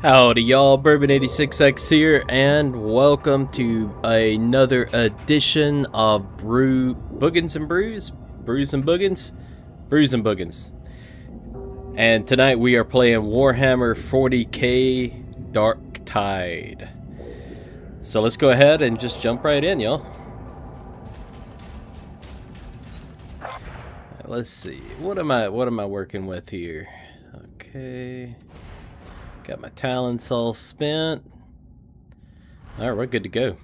Howdy y'all, Bourbon86X here, and welcome to another edition of Boogins and Brews? Brews and Boogins? Brews and Boogins. And tonight we are playing Warhammer 40k Darktide. So let's go ahead and just jump right in, y'all. Let's see, what am I working with here? Okay. Got my talents all spent. Alright, we're good to go.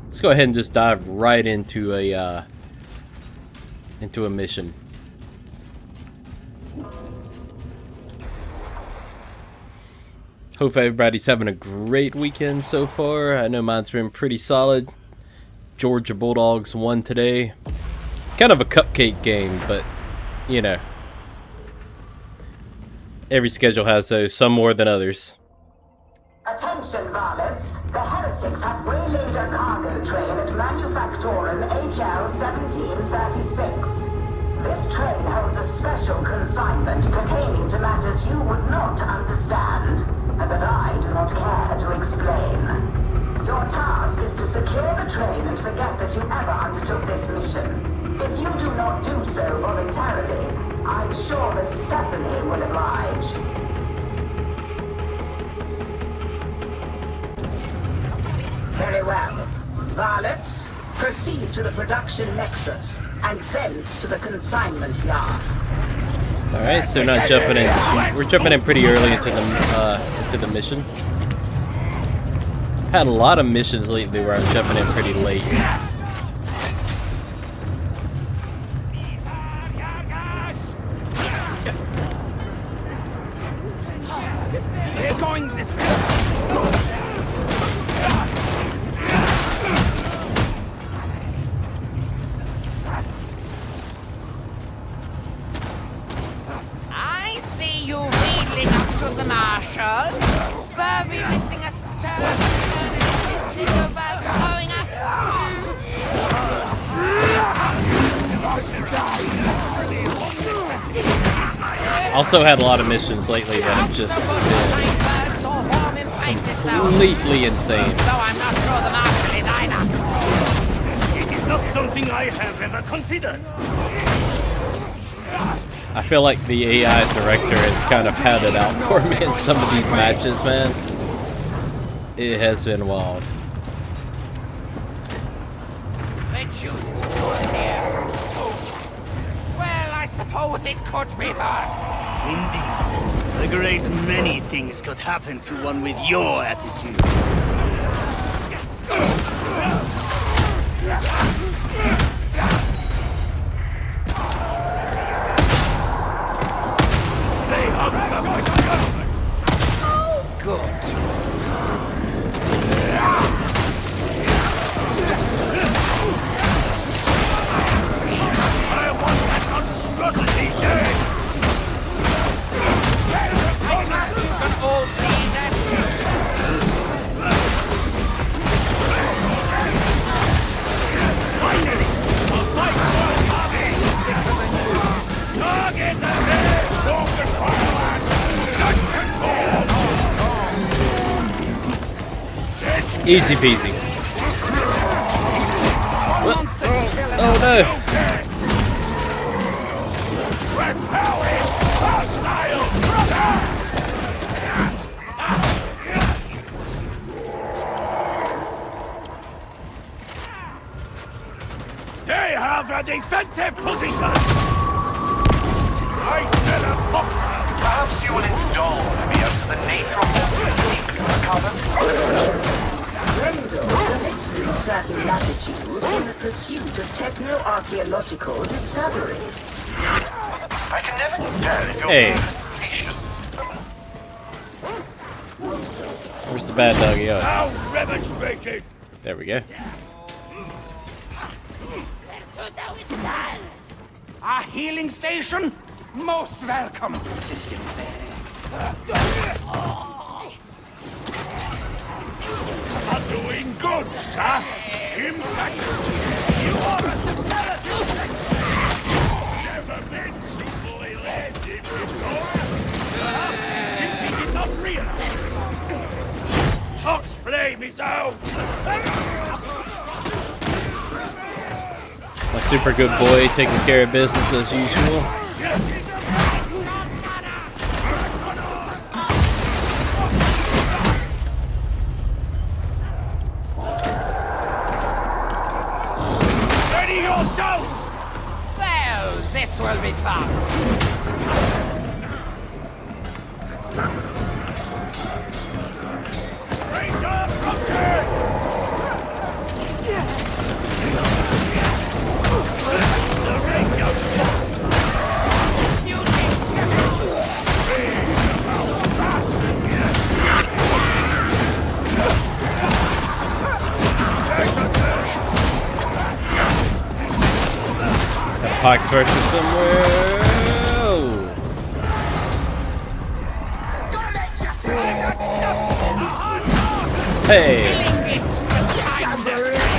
Let's go ahead and just dive right into a mission. Hope everybody's having a great weekend so far. I know mine's been pretty solid. Georgia Bulldogs won today. It's kind of a cupcake game, but you know. Every schedule has those, some more than others. Attention, varlets. The heretics have waylaid a cargo train at Manufactorum HL 1736. This train holds a special consignment pertaining to matters you would not understand, and that I do not care to explain. Your task is to secure the train and forget that you ever undertook this mission. If you do not do so voluntarily, I'm sure that Stephanie will oblige. Very well. Varlets, proceed to the production nexus, and thence to the consignment yard. Alright, so we're jumping in pretty early into the mission. Had a lot of missions lately where I'm jumping in pretty late. Also had a lot of missions lately that have just been completely insane. It is not something I have ever considered. I feel like the AI director has kind of had it out for me in some of these matches, man. It has been wild. Well, I suppose it could be worse. Indeed. A great many things could happen to one with your attitude. They hunger for government. Oh, good. I want that monstrosity dead. I trust you can all see that. Finally, a fight for army. Target ahead. Walker forward. Easy peasy. Oh no! Red power. Hostile. They have a defensive position! I smell a boxer! Perhaps you will indulge me as to the nature of what you seek to recover? Rendell permits me certain latitude in the pursuit of techno-archaeological discovery. I can never tell if you're Hey. being facetious. Where's the bad doggy? Oh, Now remonstrated! there we go. A healing station? Most welcome. Are doing good, sir! Impact! You are a development! Never been so fully led in before! Perhaps simply did not realize Tox flame is out! My super good boy taking care of business as usual. Ready yourself! Well, this will be fun. Raise up, Rocket! The range of Pike's working somewhere. Hey!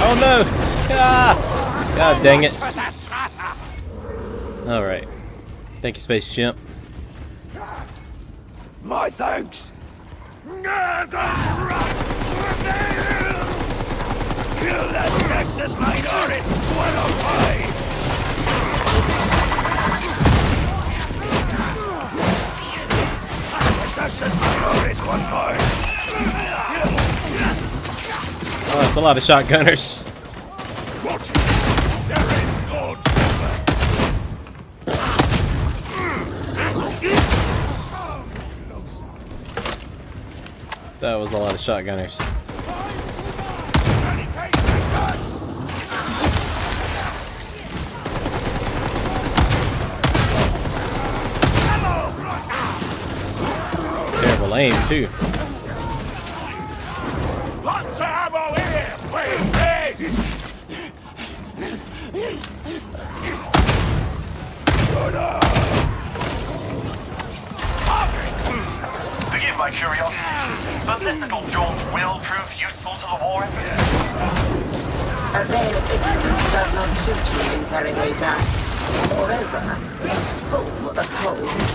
Oh no! Ah! God dang it! All right. Thank you, Space Chimp. my thanks! Kill that sexist minorist! What a fight! Sexist minorist, one more! Oh, that's a lot of shotgunners. Watch it! They're in Lord That was a lot of shotgunners. Terrible aim too. Lots of ammo here! Wait, wait! Forgive my curiosity, but this little jaunt will prove useful to the war effort. A veil of ignorance does not suit you, interrogator. Moreover, it is full of holes.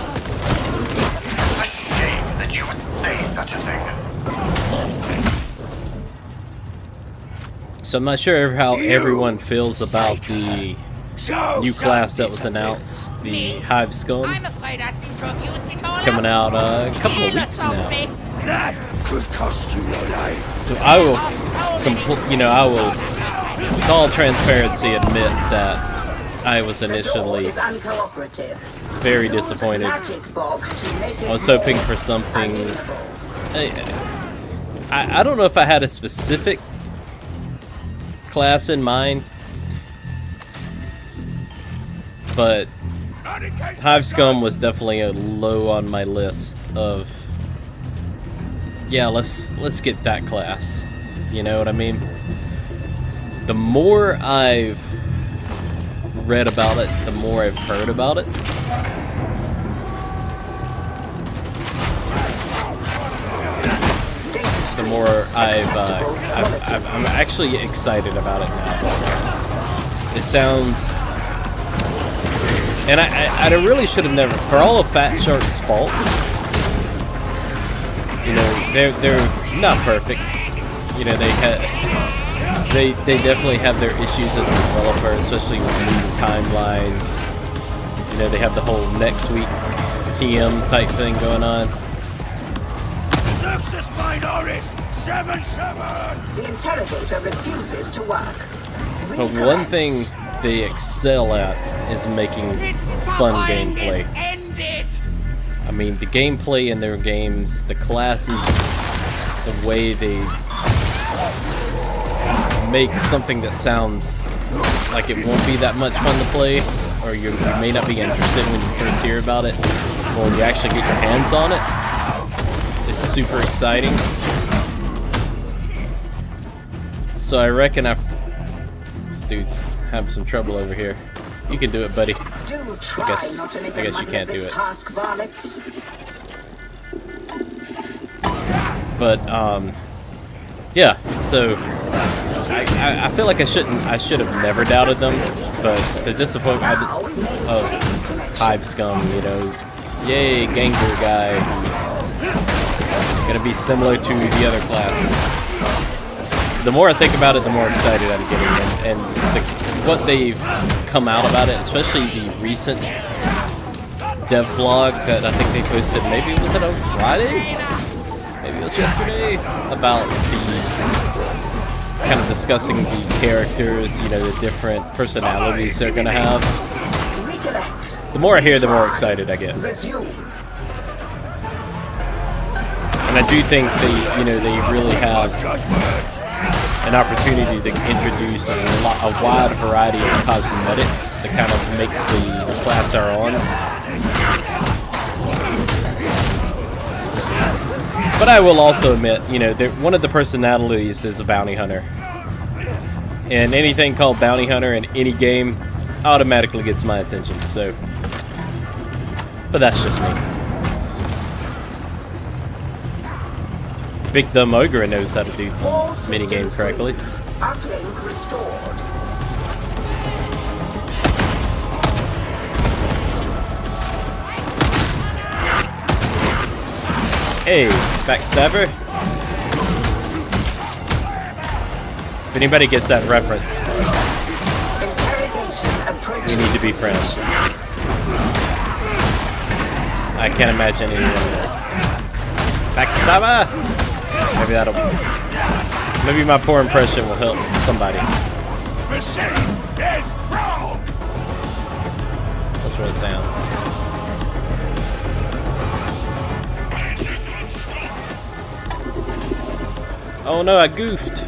A shame that you would say such a thing. So I'm not sure how everyone feels about the new class that was announced, the Hive Scum. I'm afraid I seem to have used it all. It's coming out a couple of Heal weeks us, now. zombie. That could cost you your life. So I will, I will, with all transparency, admit that I was The door initially is uncooperative. very Use the disappointed. magic box to make it I was hoping more for something. unusable. I don't know if I had a specific class in mind, but Hive Scum was definitely a low on my list of. Yeah, let's get that class. You know what I mean? The more I've read about it, the more I've heard about it. The more I'm actually excited about it now. It sounds, and I really should have never. For all of Fat Shark's faults, you know, they're not perfect. You know, they definitely have their issues as a developer, especially with new timelines. You know, they have the whole next week TM type thing going on. Search this minorist! 7-7! The interrogator refuses to work. But one thing they excel at is making fun gameplay. Ended. I mean, the gameplay in their games, the classes, the way they make something that sounds like it won't be that much fun to play, or you may not be interested when you first hear about it, or when you actually get your hands on it. It's super exciting. So I reckon this dude's having some trouble over here. You can do it, buddy. Do try not to make I guess a you money can't of do this it. task, varlets. But yeah. So I feel like I should have never doubted them. But the disappointment of Hive Scum, you know, yay, Ganger guy who's Gonna be similar to the other classes. The more I think about it, the more excited I'm getting, and what they've come out about it, especially the recent dev vlog that I think they posted, maybe was it on Friday? Maybe it was yesterday, about the kind of discussing the characters, you know, the different personalities they're gonna have. The more I hear, the more excited I get. And I do think they really have an opportunity to introduce a wide variety of cosmetics to kind of make the class they're on. But I will also admit, you know, one of the personalities is a bounty hunter. And anything called bounty hunter in any game automatically gets my attention, so. But that's just me. Big dumb ogre knows how to do the minigames correctly. Uplink restored. Hey, backstabber. If anybody gets that reference, we need to be friends. I can't imagine anyone there. Backstabber! Maybe my poor impression will help somebody. Let's run this down. Oh no, I goofed.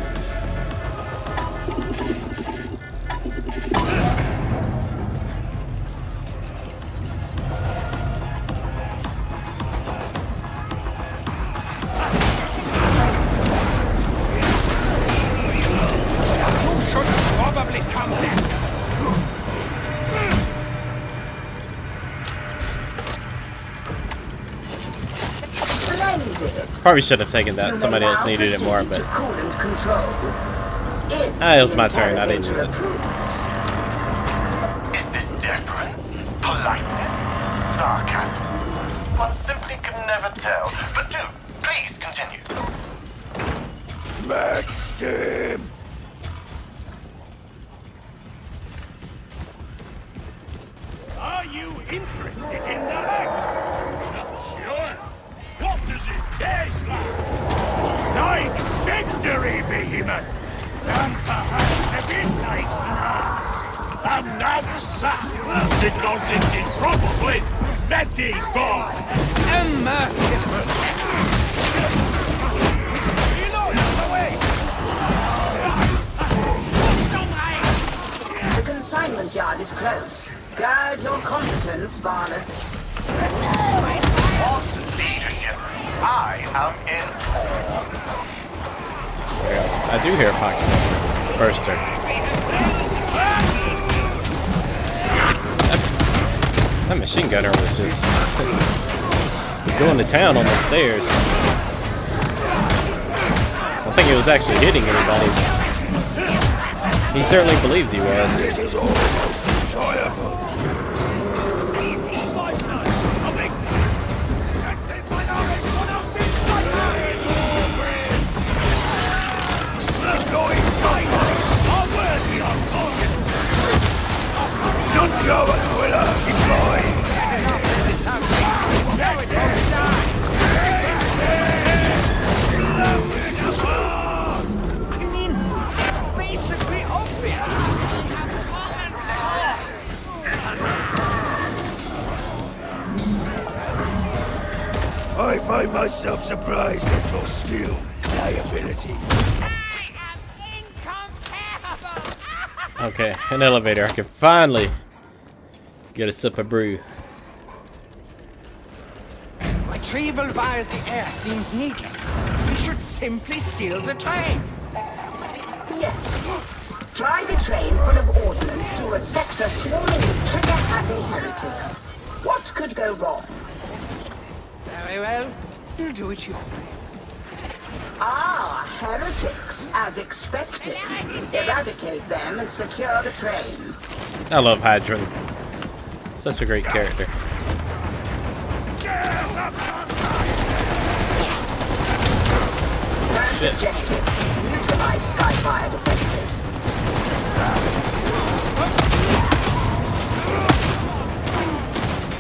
Probably should have taken that. Somebody else needed it more, but it was my turn. I didn't use it. Is this deference? Politeness? Sarcasm? One simply can never tell. But do, please continue. Backstab! Are you interested in the axe? Sure. What does it taste like? Like victory, behemoth! And perhaps a bit like and that's that, because it is probably Betty for Unmerciful. The consignment yard is close. Guard your competence, varlets. What leadership? I am in awe. I do hear a pox smoker. Burster. That machine gunner was just going to town on those stairs. I don't think he was actually hitting anybody. He certainly believed he was. This is almost enjoyable. Don't show it, Willa. It's mine. I mean, it's basically obvious. I find myself surprised at your skill and ability. Okay, an elevator. I can finally get a sip of brew. Retrieval via the air seems needless. We should simply steal the train. Yes. Drive a train full of ordnance through a sector swarming with trigger-happy heretics. What could go wrong? Very well. You'll do it your way. Ah, heretics, as expected. Eradicate them and secure the train. I love Hydron. Such a great character. shit. objective. Neutralize Skyfire defenses.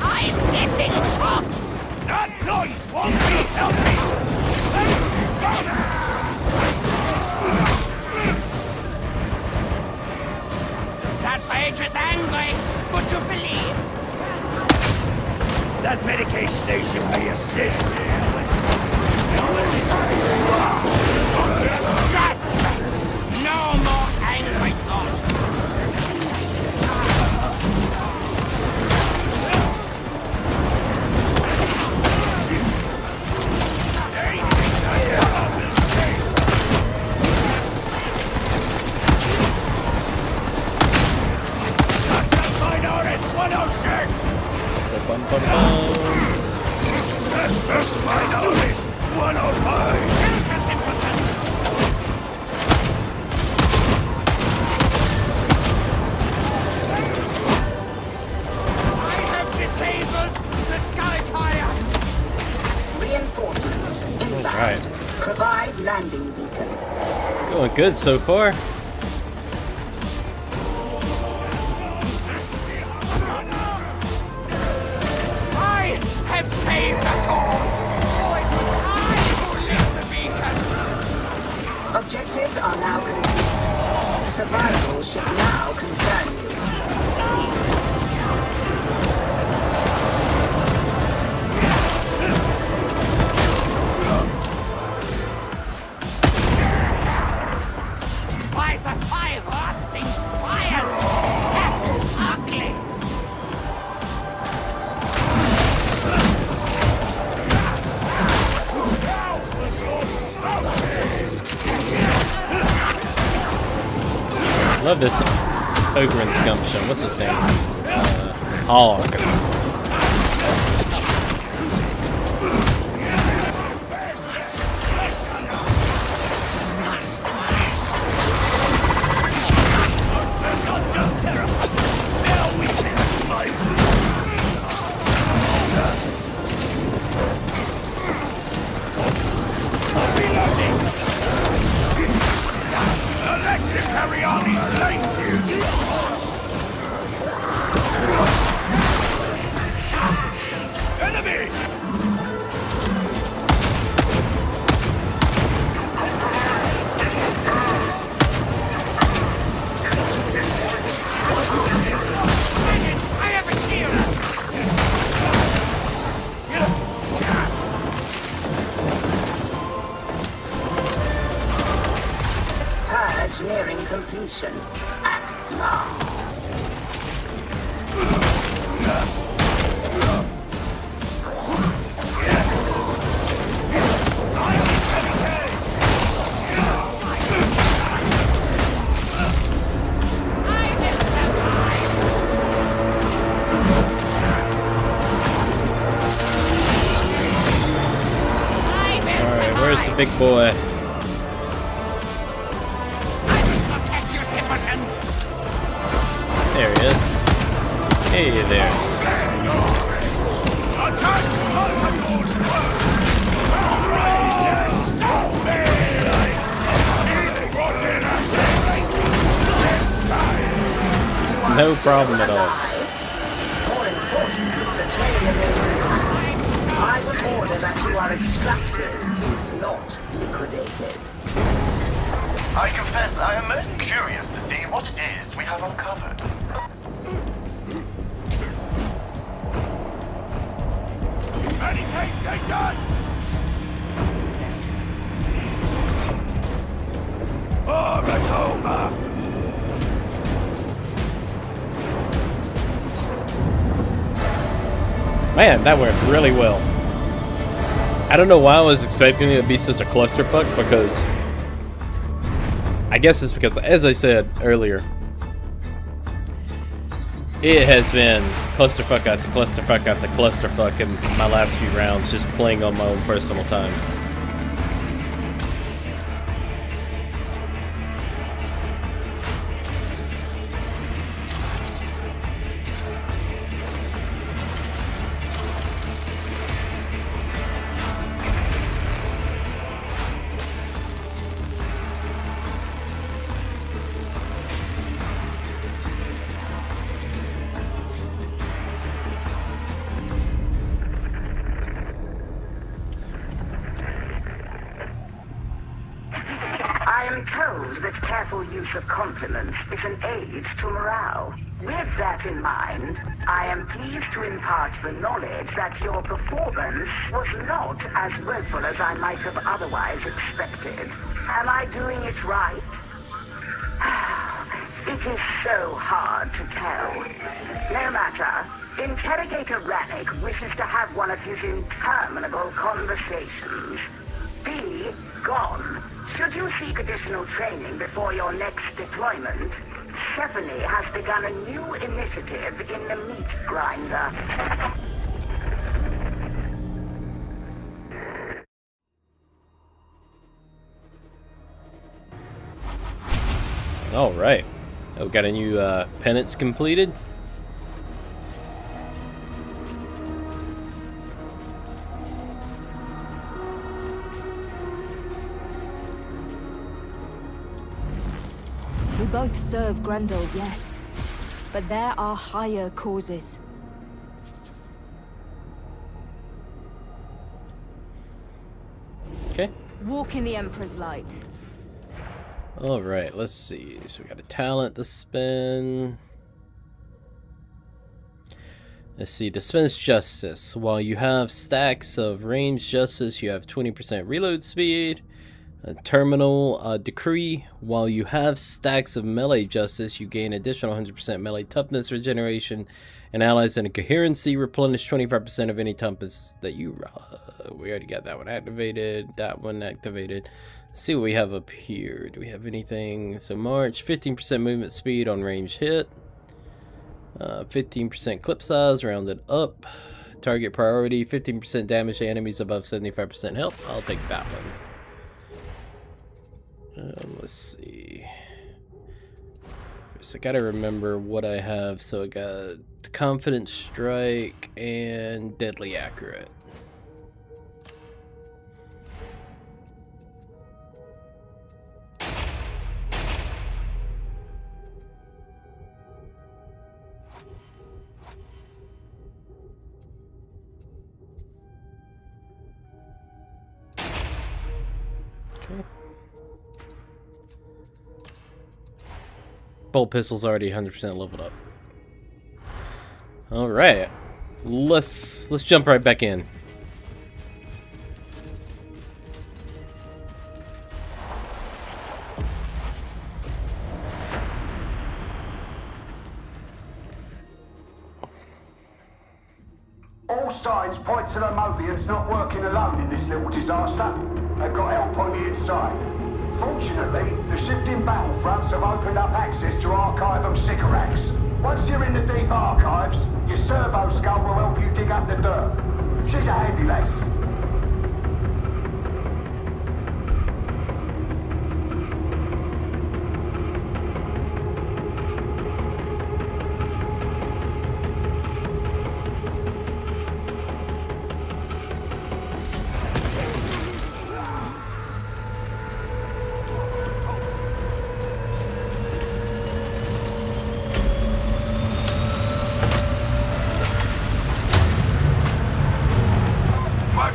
I'm getting shot! That noise won't be helping! That rage is angry, but you believe. That Medicaid station may assist. That's it. No more angry thoughts. Minorist 106! Bum, bum, bum. Sextus Minorist 105! Shelter simpletons. I have disabled the Skyfire. Reinforcements inbound. Alright. Provide landing beacon. Going good so far. I have saved us all. For it was I who lit the beacon. Objectives are now complete. Survival should now concern you. By the 5 rusting spires, that ugly. Love this Ogren's gumption. What's his name? Hog. Electric Harryani, thank you! Enemy! I have a shield. Purge nearing completion. At last. I will survive. I will Alright, survive. where's the big boy? I will protect you, simpletons. There he is. Hey there. Attack! No problem at all. More importantly, the train remains intact. I will order that you are extracted, not liquidated. I confess I am most curious to see what it is we have uncovered. Medicaid station! Forgatoma! Man, that worked really well. I don't know why I was expecting it to be such a clusterfuck, because I guess it's because, as I said earlier, it has been clusterfuck after clusterfuck after clusterfuck in my last few rounds, just playing on my own personal time. that careful use of compliments is an aid to morale. With that in mind, I am pleased to impart the knowledge that your performance was not as woeful as I might have otherwise expected. Am I doing it right? It is so hard to tell. No matter. Interrogator Rannick wishes to have one of his interminable conversations. Be gone. Should you seek additional training before your next deployment, Stephanie has begun a new initiative in the meat grinder. All right. Oh, got a new penance completed. We both serve Grendel, yes. But there are higher causes. Okay. Walk in the Emperor's light. All right, let's see. So we got a talent to spend. Let's see, dispense justice. While you have stacks of ranged justice, you have 20% reload speed. A terminal decree. While you have stacks of melee justice, you gain additional 100% melee toughness regeneration, and allies in a coherency replenish 25% of any toughness that you. We already got that one activated. That one activated. Let's see what we have up here. Do we have anything? So March, 15% movement speed on range hit. 15% clip size rounded up. Target priority, 15% damage to enemies above 75% health. I'll take that one. Let's see. So I gotta remember what I have. So I got Confident Strike and Deadly Accurate. Okay. Bolt pistol's already 100% leveled up. All right, let's jump right back in. All signs point to the Mobians not working alone in this little disaster. They've got help on the inside. Fortunately, the shifting battlefronts have opened up access to Archive and Sycorax. Once you're in the deep archives, your servo skull will help you dig up the dirt. She's a handy lass.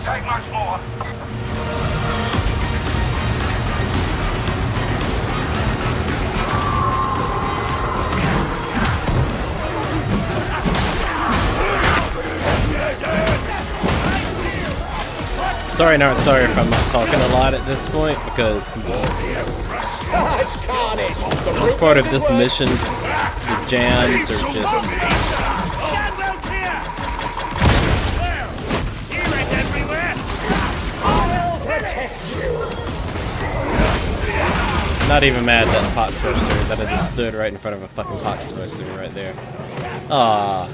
Take much more. Sorry, not sorry if I'm not talking a lot at this point, because as part of this mission, the jams are just not even mad that pot sorcerer that I just stood right in front of a fucking pot sorcerer right there. Ah,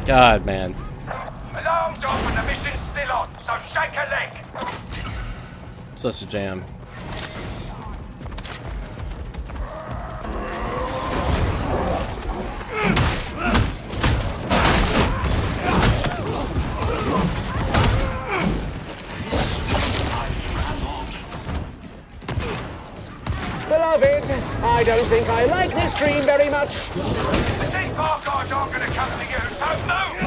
God, man. Alarm's off and the mission's still on, so shake a leg. Such a jam. Beloved, I don't think I like this dream very much. These barcodes aren't going to come to you, so move!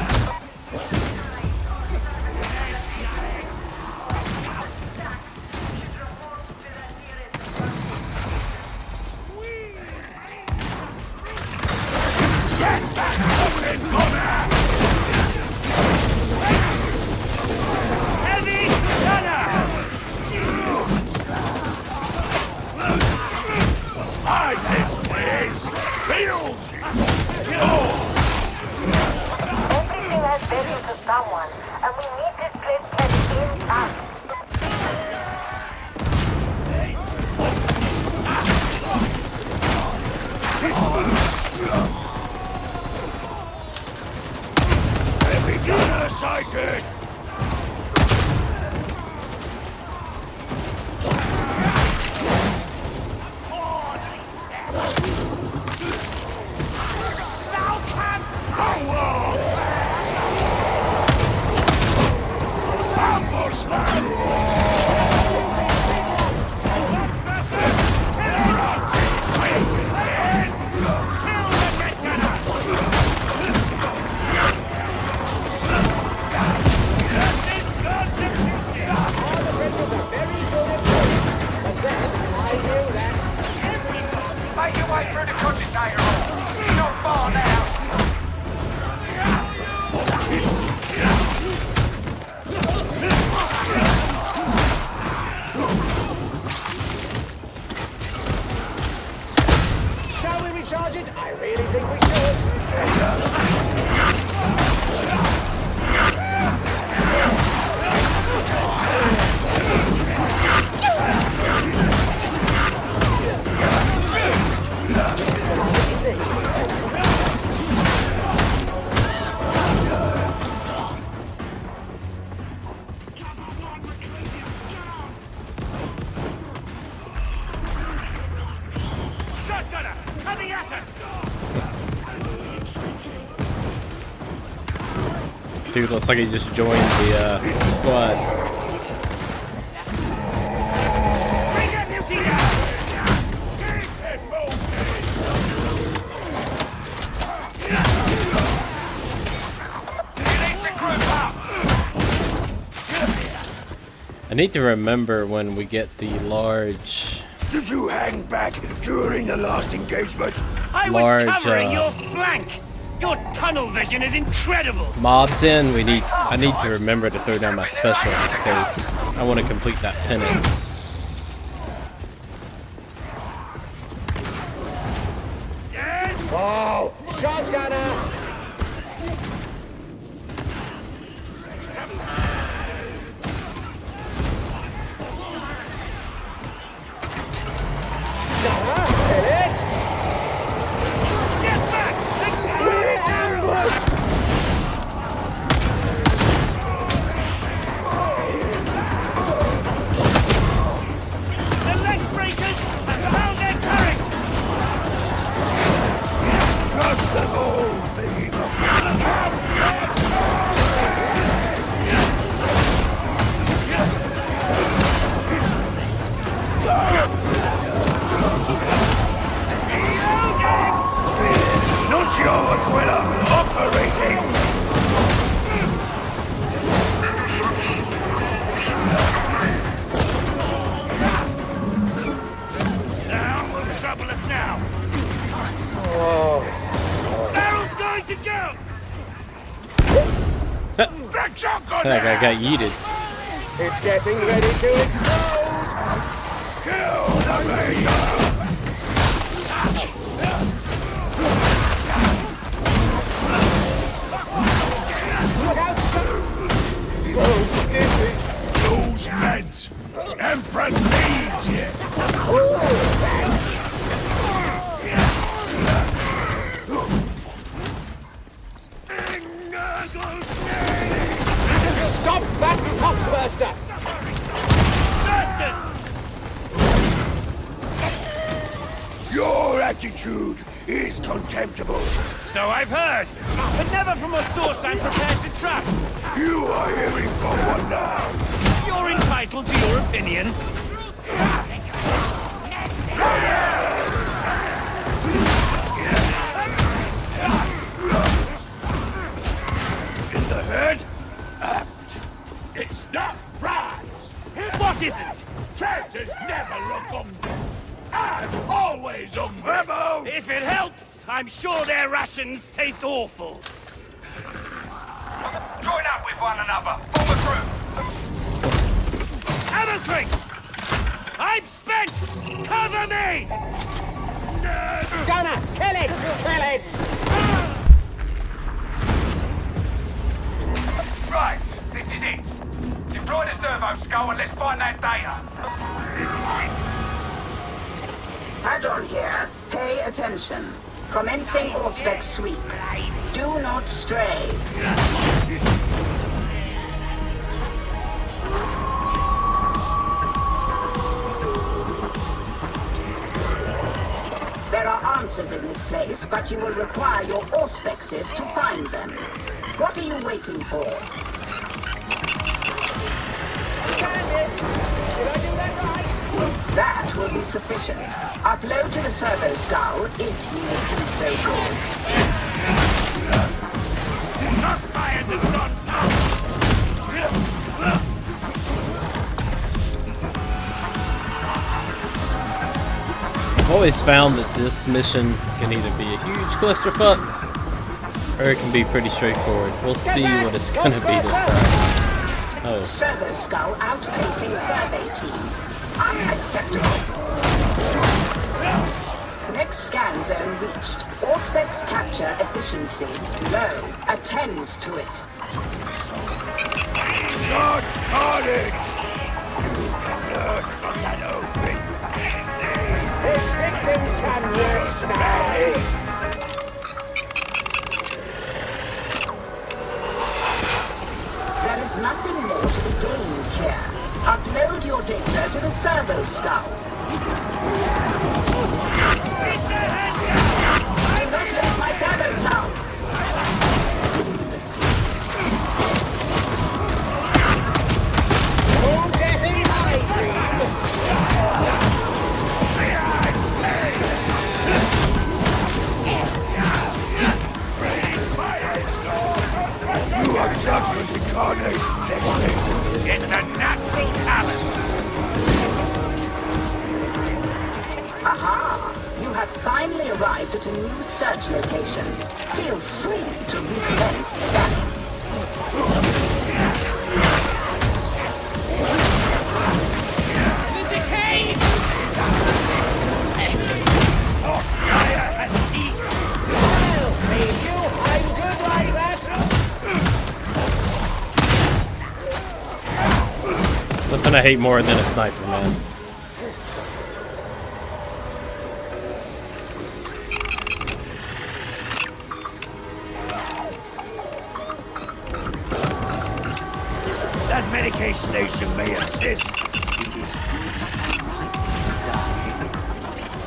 someone, and we need this place kept intact. Beginner sighted! Make your way through the countryside, you're not far now. Shall we recharge it? I really think we should. Shotgunner! Coming at us! Dude, looks like he just joined the squad. Bring that beauty down! Keep it moving! You need to group up. I need to remember when we get the large Did you hang back during the last engagement? I Large, was covering your flank. Your tunnel vision is incredible. mobs in. I need to remember to throw down my special because I want to complete that penance. Yes! Oh, shotgunner! Gunner, kill it! Get back! We're ambushed! The leg breakers have found their turret! Trust them all, Nuncio Aquila operating! Now will trouble us now. Barrel's going to go! Back shotgun! That guy got yeeted. It's getting ready to explode! Kill the mayor! Look out! So dizzy! Those meds! Emperor needs you! Stop that cocksburster! Your attitude is contemptible. So I've heard, but never from a source I'm prepared to trust. You are hearing from one now. You're entitled to your opinion. In the head, apt. It's not right. What isn't? Traitors never look hungry. I'm always hungry. Remo! If it helps, I'm sure their rations taste awful. Join up with one another. Form a group. Ammo crate! I'm spent! Cover me! Gunner, kill it! Kill it! Right, this is it. Deploy the servo skull and let's find that data. Hadron here. Pay attention. Commencing Auspex sweep. Do not stray. There are answers in this place, but you will require your Auspexes to find them. What are you waiting for? That will be sufficient. Upload to the servo skull if you would be so good. Crossfires have gone out. I've always found that this mission can either be a huge clusterfuck or it can be pretty straightforward. We'll see what it's gonna be this time. Oh. Servo skull outpacing survey team. Unacceptable. Next scan zone reached. Auspex capture efficiency low. Attend to it. Such carnage! You can learn from that open. His victims can rest now. There is nothing more to be gained here. Upload your data to the servo skull. Do not lose my servo skull. Oh, death in my dream. You are judgment incarnate, next week. It's a natural talent. Aha! You have finally arrived at a new search location. Feel free to recommence scanning. The decay! Fire has ceased. Well, thank you. I'm good like that. Nothing I hate more than a sniper, man. That Medicaid station may assist.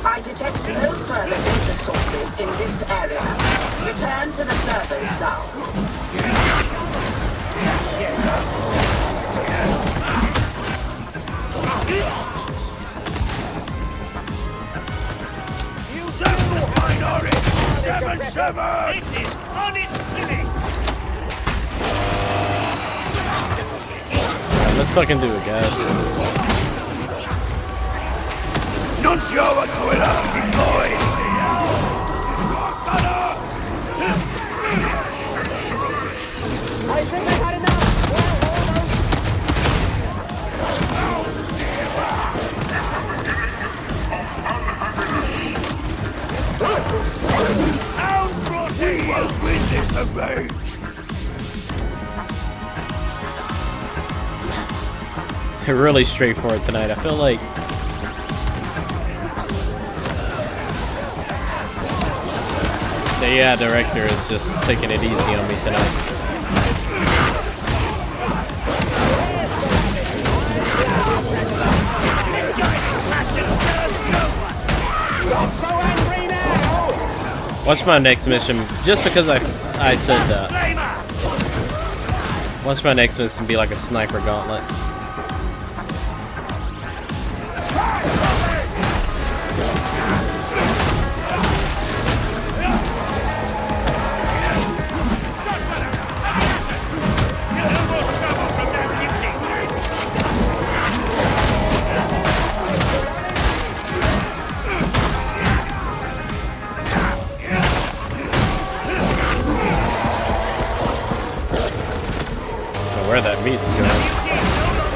I detect no further data sources in this area. Return to the servo skull. Seven minorities! 7-7! This is honest killing! Let's fucking do it, guys. Nuncio Aquila deployed! I think I had enough. Well, How we won't win this rage! Really straightforward tonight. I feel like the AI director is just taking it easy on me tonight. so angry now. Watch my next mission, just because I said that. Watch my next mission be like a sniper gauntlet. Where that meat is going.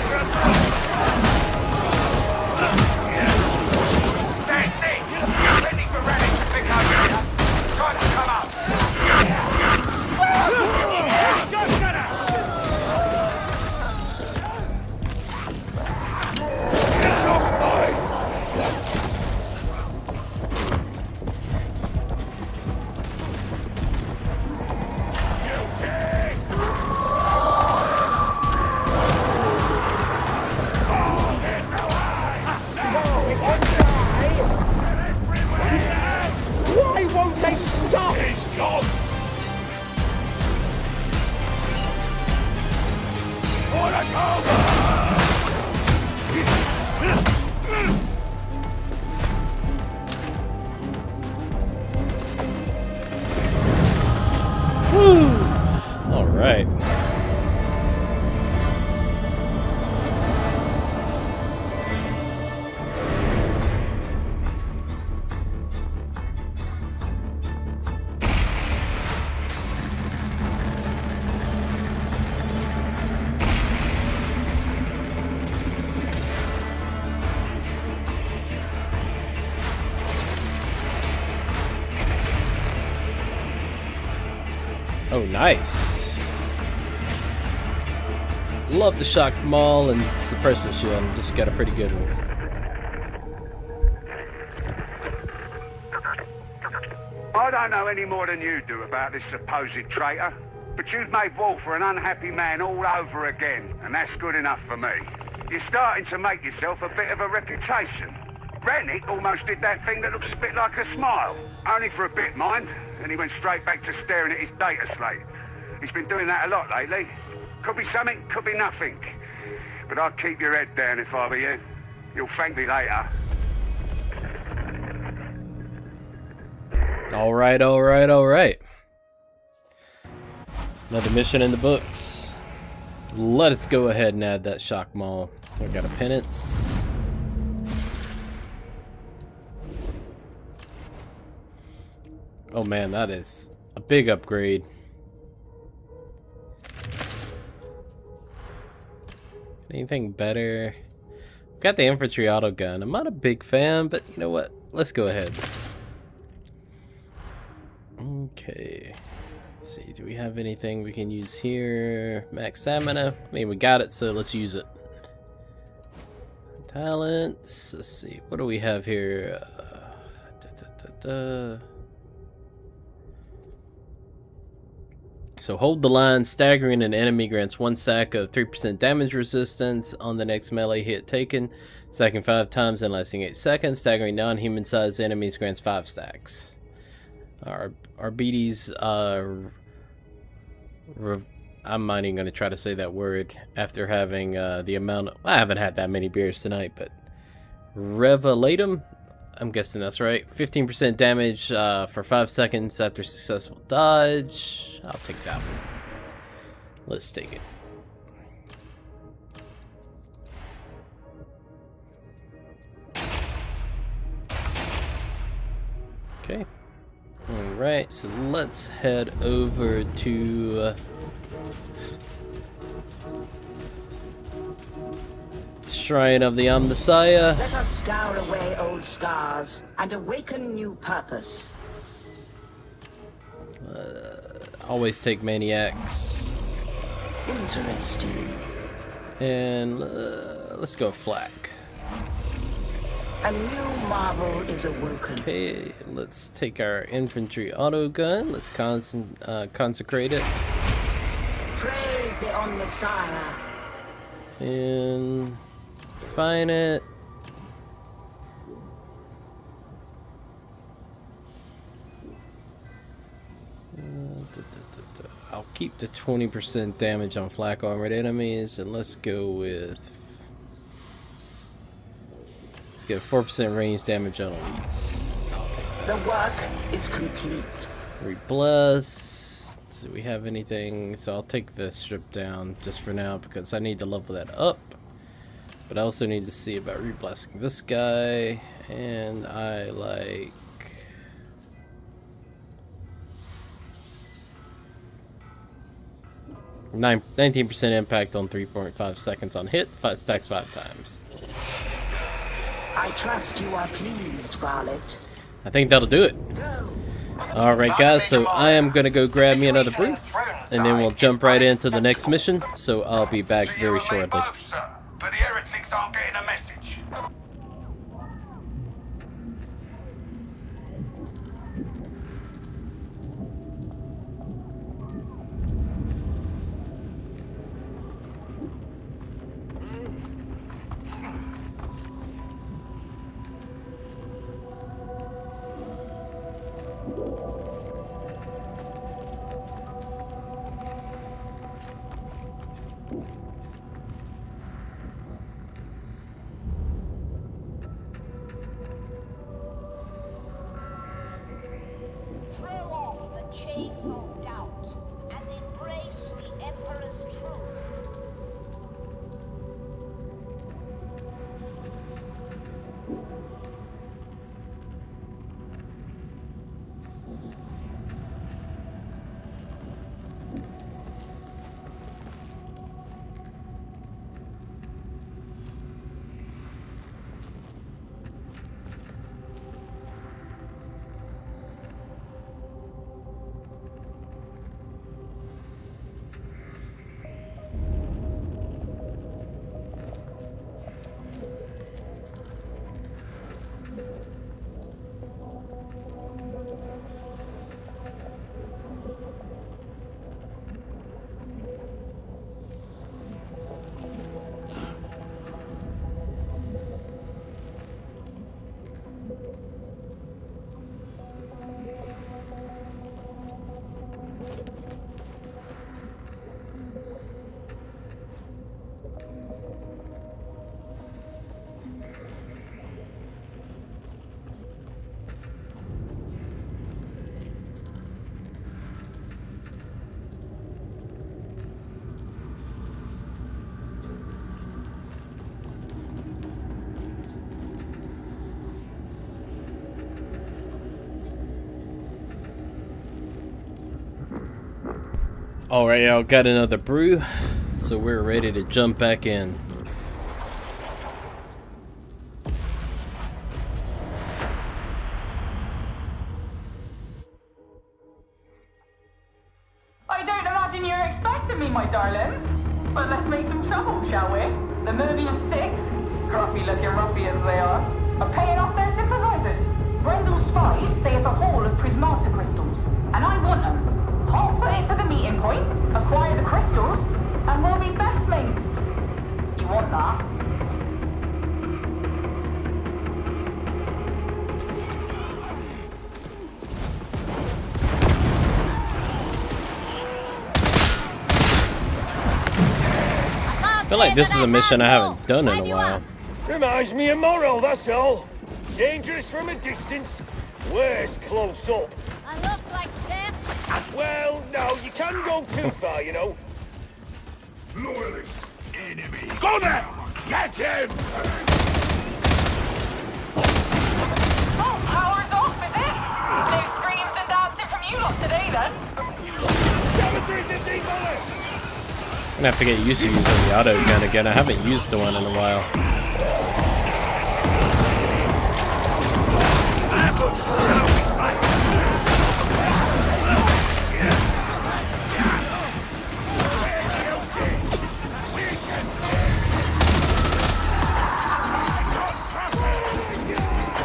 Oh, nice. Love the shock maul and suppression shield. Just got a pretty good one. I don't know any more than you do about this supposed traitor, but you've made war for an unhappy man all over again, and that's good enough for me. You're starting to make yourself a bit of a reputation. Rennick almost did that thing that looks a bit like a smile. Only for a bit, mind. And he went straight back to staring at his data slate. He's been doing that a lot lately. Could be something, could be nothing. But I'd keep your head down if I were you. You'll thank me later. Alright, alright, alright. Another mission in the books. Let us go ahead and add that shock maul. We got a penance. Oh man, that is a big upgrade. Anything better? Got the infantry auto gun. I'm not a big fan, but you know what? Let's go ahead. Okay. Let's see, do we have anything we can use here? Max stamina. I mean, we got it, so let's use it. Talents. Let's see, what do we have here? So hold the line, staggering an enemy grants 1 stack of 3% damage resistance on the next melee hit taken, stacking 5 times and lasting 8 seconds. Staggering non-human sized enemies grants 5 stacks. Our BD's I'm not even going to try to say that word after having the amount of, I haven't had that many beers tonight, but Revelatum, I'm guessing that's right. 15% damage for 5 seconds after successful dodge. I'll take that one. Let's take it. Okay. Alright, so let's head over to Shrine of the Messiah. Let us scour away old scars and awaken new purpose. Always take maniacs. Interesting. And let's go flak. A new marvel is awoken. Okay, let's take our infantry auto gun. Let's consecrate it. Praise the Messiah. And find it. I'll keep the 20% damage on flak armored enemies, and let's go with, let's get 4% range damage on elites. I'll take that. The work is complete. Rebless. Do we have anything? So I'll take the strip down just for now because I need to level that up. But I also need to see about reblessing this guy, and I like 19% impact on 3.5 seconds on hit, 5 stacks 5 times. I trust you are pleased, Varlet. I think that'll do it. Alright guys, so I am going to go grab me another brew, and then we'll jump right into the next mission, so I'll be back very shortly. But the heretics aren't getting a message. Alright, y'all, got another brew, so we're ready to jump back in. I don't imagine you're expecting me, my darlings. But let's make some trouble, shall we? The Merbian Sick, scruffy-looking ruffians they are paying off their sympathizers. Brendel's spies say it's a haul of prismata crystals, and I want them. Hot foot it to the meeting point, acquire the crystals, and we'll be best mates. You want that? I feel like this is a mission I haven't done in a while. Reminds me of moral, that's all. Dangerous from a distance, worse close up. I look like death. Well, no, you can go too far, you know. Loyalist enemy. Go there! Get him! Oh, power's off, is it? No screams and dancing from you lot today, then. I'm gonna have to get used to using the auto gun again. I haven't used the one in a while.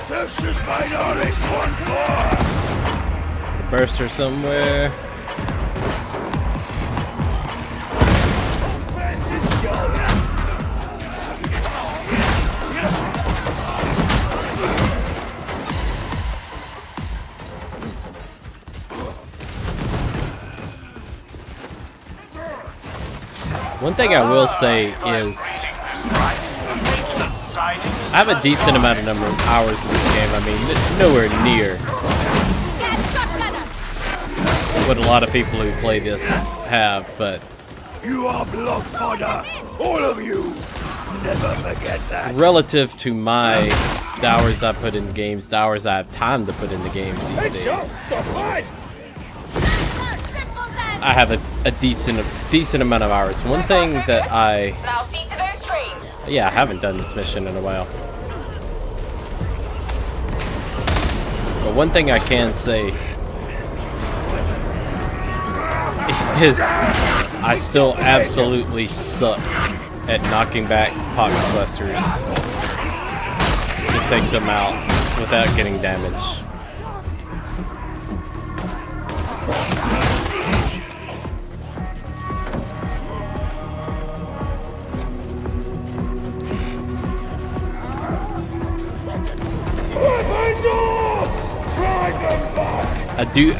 Search this minority 1-4. Burster somewhere. One thing I will say is I have a decent amount of number of hours in this game. I mean, nowhere near what a lot of people who play this have, but You are blood fodder, all of you. Never forget that. relative to the hours I put in games, the hours I have time to put into games these days, I have a decent amount of hours. One thing that I haven't done this mission in a while. But one thing I can say is I still absolutely suck at knocking back pocket thrusters to take them out without getting damage.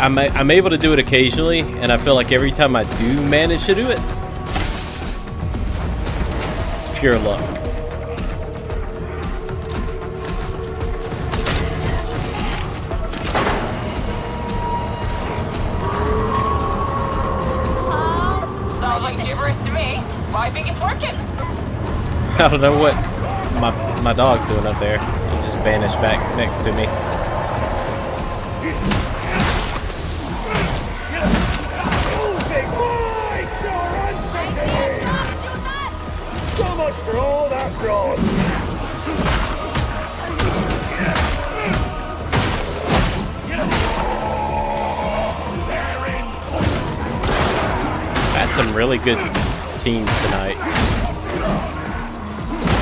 I'm able to do it occasionally, and I feel like every time I do manage to do it, it's pure luck. Sounds like gibberish to me. I think it's working. I don't know what my dog's doing up there. He just vanished back next to me. So much for all that fraud. Had some really good teams tonight.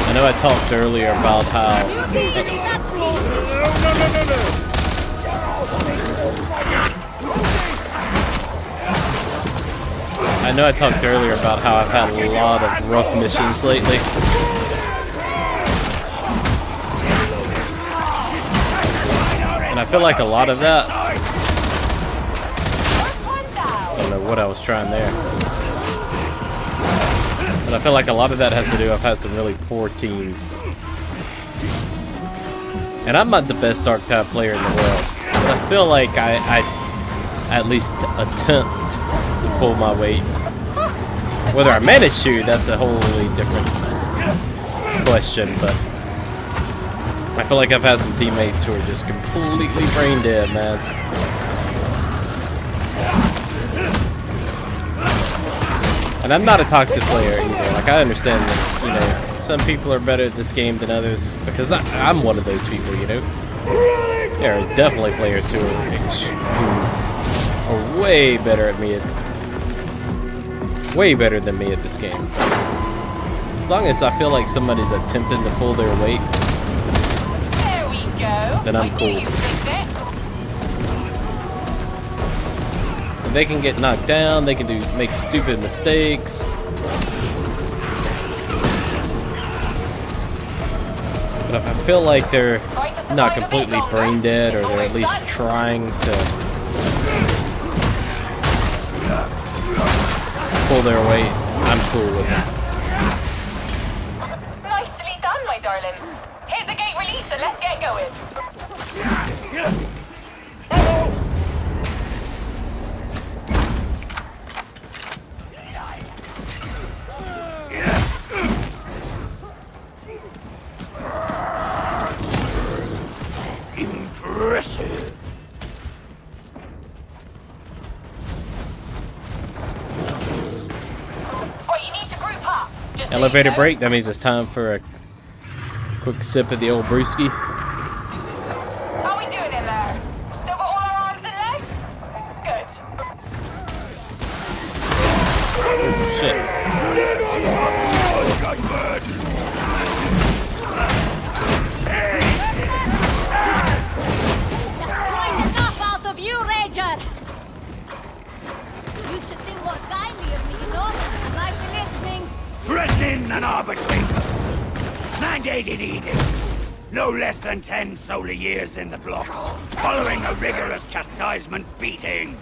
I know I talked earlier about how... I know I talked earlier about how I've had a lot of rough missions lately. And I feel like a lot of that... I don't know what I was trying there. But I feel like a lot of that has to do, I've had some really poor teams. And I'm not the best Darktide player in the world. But I feel like I at least attempt to pull my weight. Whether I manage to, that's a wholly different question, but I feel like I've had some teammates who are just completely brain dead, man. And I'm not a toxic player either. Like, I understand that, you know, some people are better at this game than others, because I'm one of those people, you know. There are definitely players who are way better at me at, way better than me at this game. As long as I feel like somebody's attempting to pull their weight, There we go. then I'm cool. They can get knocked down, they can make stupid mistakes. But if I feel like they're not completely brain dead, or they're at least trying to pull their weight, I'm cool with it. Nicely done, my darling. Hit the gate release and let's get going. Impressive. Right, you need to group up. Just so Elevator you know. break, that means it's time for a quick sip of the old brewski. How we doing in there? Still got all our arms and legs? Good. Oh, shit. Quite enough out of you, Rager! You should think more kindly of me, you know? I might be listening. Threatening and arbitrating. Mandated edict. No less than 10 solar years in the blocks, following a rigorous chastisement beating.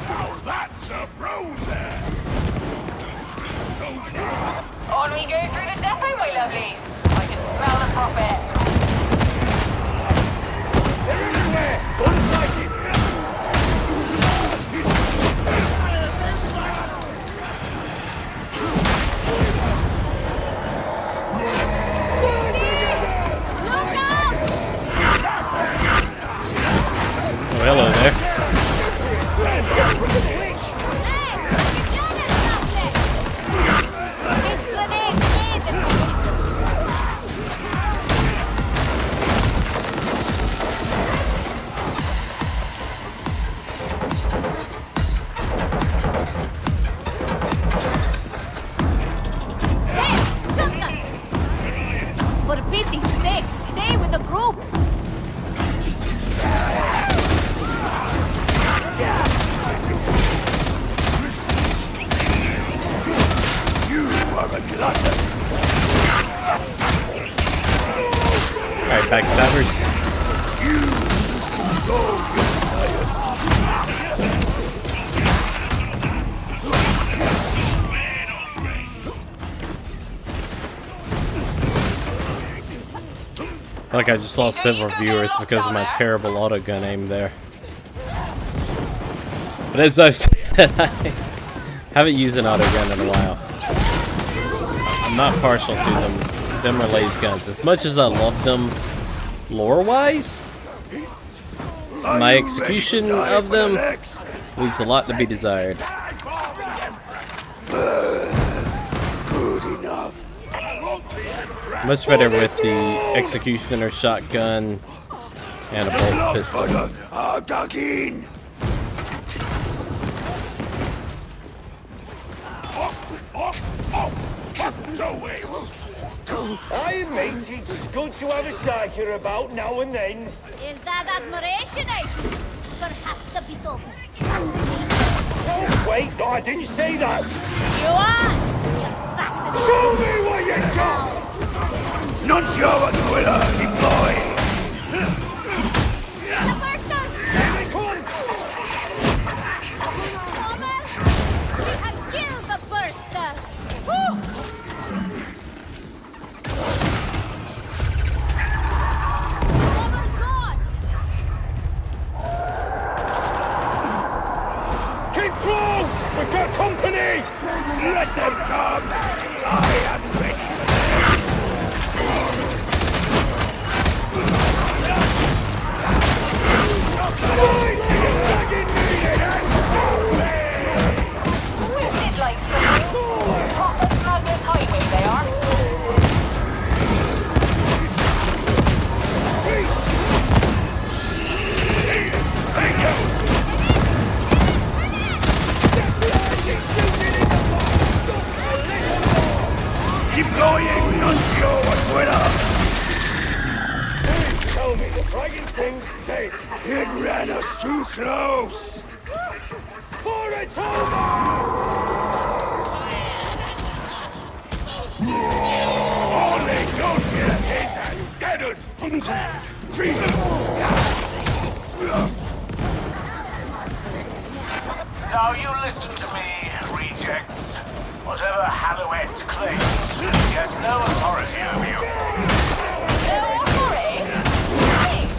Now that's a bruiser! On we go through the depot, my lovelies. I can smell the profit. They're everywhere! Unsighted! Oh, hello there. For pity's sake, stay with the group! You are a glutton! Alright, backstabbers. I feel like I just lost several viewers because of my terrible autogun aim there. But as I've said, I haven't used an autogun in a while. I'm not partial to them or laser guns. As much as I love them lore-wise, my execution of them leaves a lot to be desired. Good enough. Much better with the executioner shotgun and a bolt pistol. Again. Aye, mate, it's good to have a psyker about now and then. Is that admiration, I think? Perhaps a bit of fascination? Oh, wait, no, I didn't say that. You are! You're fascinating! Show me what you got! Nuncio Aquila deployed. The burster! Here they come! Homer, we have killed the burster! Woo! Homer's gone! Keep close! thing's dead. It ran us too close. For it's over! Only goes here is dead. Now you listen to me, rejects. Whatever Hallowett claims, he has no authority over you. No authority? Please.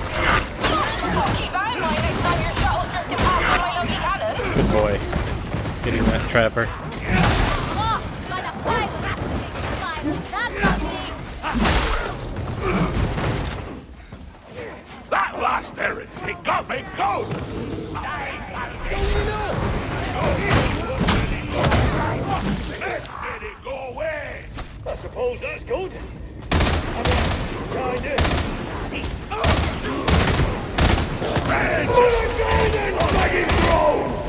Keep that in mind next time your shuttle's drifting past on my lucky cannon. Good boy. Getting that trapper. That last heretic got me good! Let it go away! I suppose that's good. Kinda.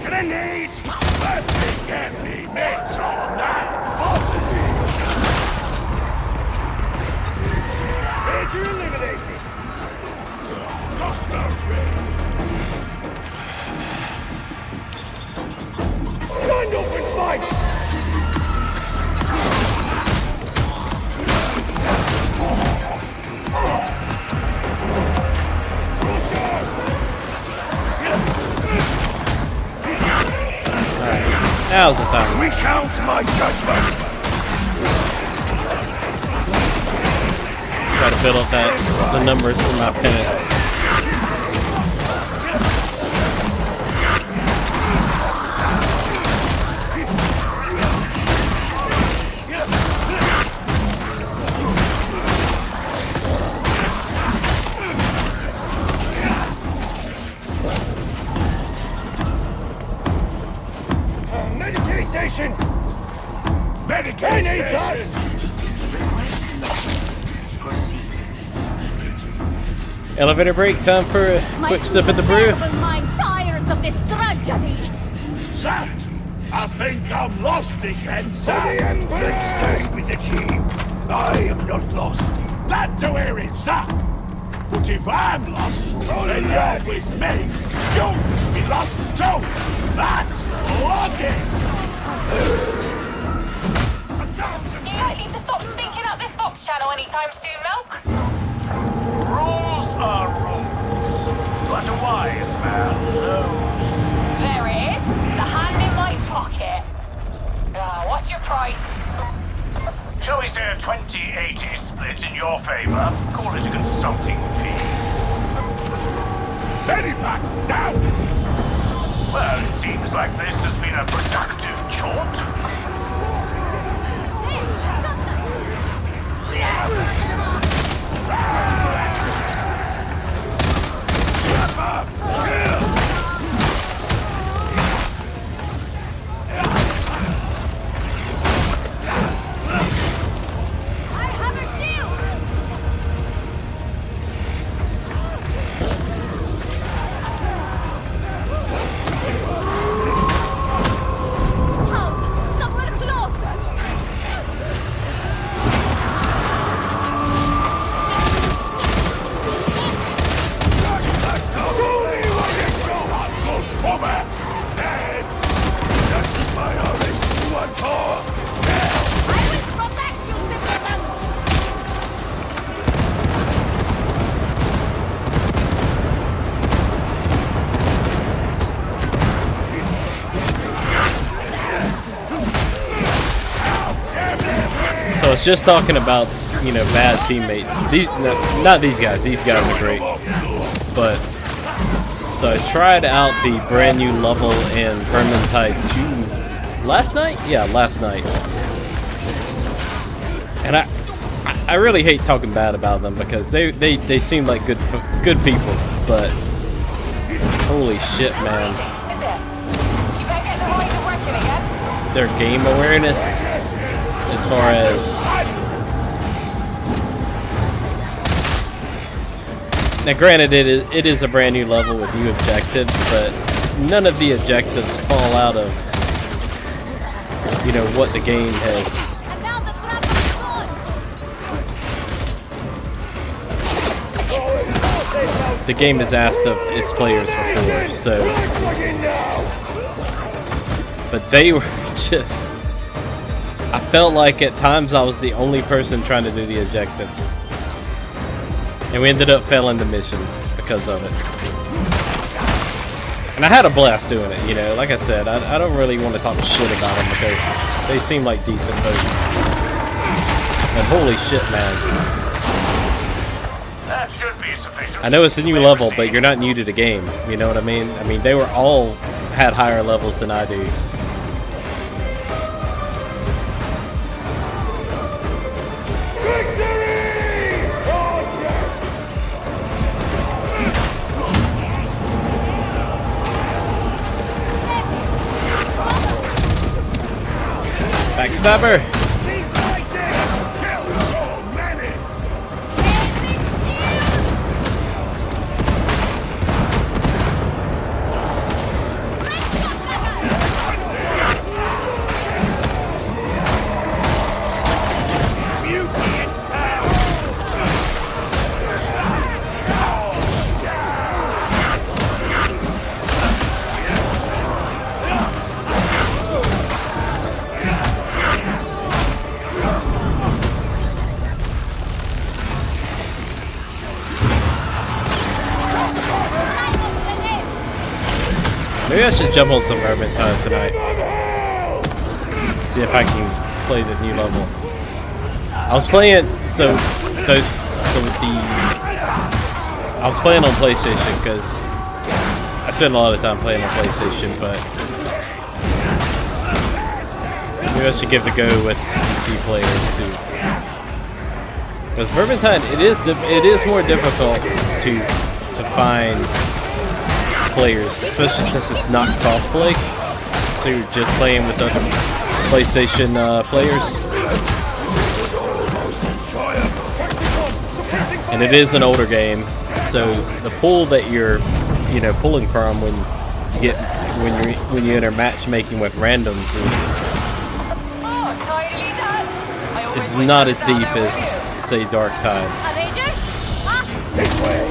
Grenades! Let me get me mitts on that! Major eliminated. Stand up and fight! Now's the time. Recount my judgment! Try to build up the numbers for my penance. Medicaid station! Medicaid Need that! station! Elevator break. Time for a quick sip of the brew. Mind tires of this tragedy. Sir, I think I'm lost again, sir. the Emperor! Let's stay with the team. I am not lost. Glad to hear it, sir. But if I'm lost, then you're with me. You must be lost too. That's logic. You likely to stop stinking up this box channel anytime soon, Milk? Rules are rules. But a wise man knows. There it is. The hand in my pocket. What's your price? Shall we say a 20-80 split in your favor? Call it a consulting fee. Penny back now. Well, it seems like this has been a productive jaunt. So I was just talking about, you know, bad teammates. These, no, not these guys. These guys are great. But so I tried out the brand new level in Darktide 2 last night. Yeah, last night. And I really hate talking bad about them because they seem like good people, but holy shit, man. You better get the rider working again. Their game awareness, as far as now, granted, it is a brand new level with new objectives, but none of the objectives fall out of, you know, what the game has. And now the trap is gone. the game has asked of its players before, so... But they were just... I felt like at times I was the only person trying to do the objectives. And we ended up failing the mission because of it. And I had a blast doing it, you know. Like I said, I don't really want to talk shit about them because they seem like decent folks. And holy shit, man. That should be sufficient. I know it's a new level, but you're not new to the game. You know what I mean? I mean, they were all had higher levels than I do. Backstabber! Maybe I should jump on some Vermintide tonight. See if I can play the new level. I was playing, I was playing on PlayStation because I spend a lot of time playing on PlayStation, but maybe I should give it a go with PC players too. Because Vermintide, it is more difficult to find players, especially since it's not crossplay, so you're just playing with other PlayStation players. And it is an older game, so the pool that you're, pulling from when you enter matchmaking with randoms is not as deep as, say, Darktide. This way.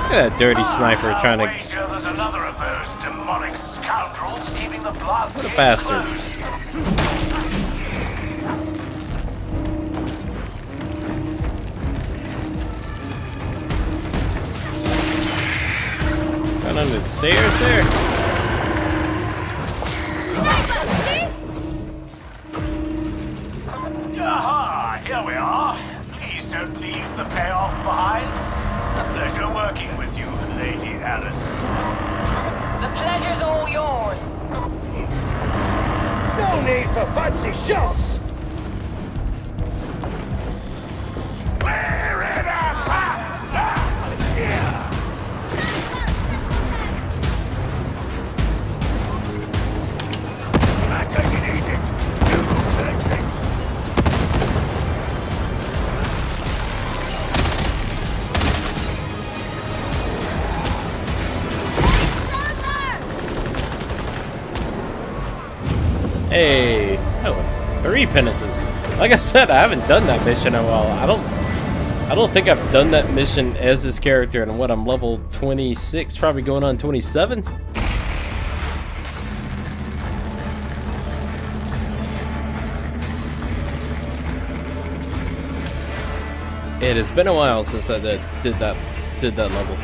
That dirty sniper trying to... There's another of those demonic scoundrels keeping the blast. What a bastard. Got under the stairs there. Aha, here we are. Please don't leave the payoff behind. A pleasure working with you, Lady Alice. The pleasure's all yours. No need for fancy shots! Hey, oh, 3 penances. Like I said, I haven't done that mission in a while. I don't think I've done that mission as this character, and what, I'm level 26, probably going on 27. It has been a while since I did that level.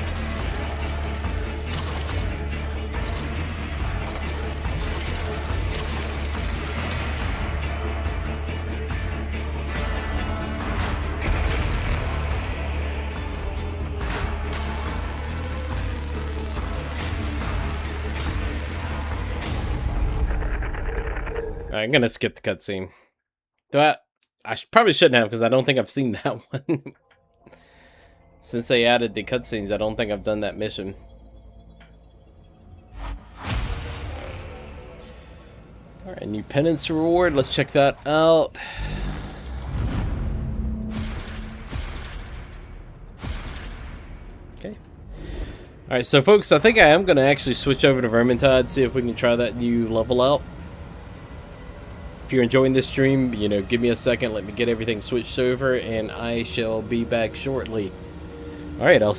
I'm gonna skip the cutscene. probably shouldn't have, because I don't think I've seen that one. Since they added the cutscenes, I don't think I've done that mission. Alright, new penance reward. Let's check that out. Okay. Alright, so folks, I think I am going to actually switch over to Vermintide, see if we can try that new level out. If you're enjoying this stream, you know, give me a second, let me get everything switched over, and I shall be back shortly. Alright, I'll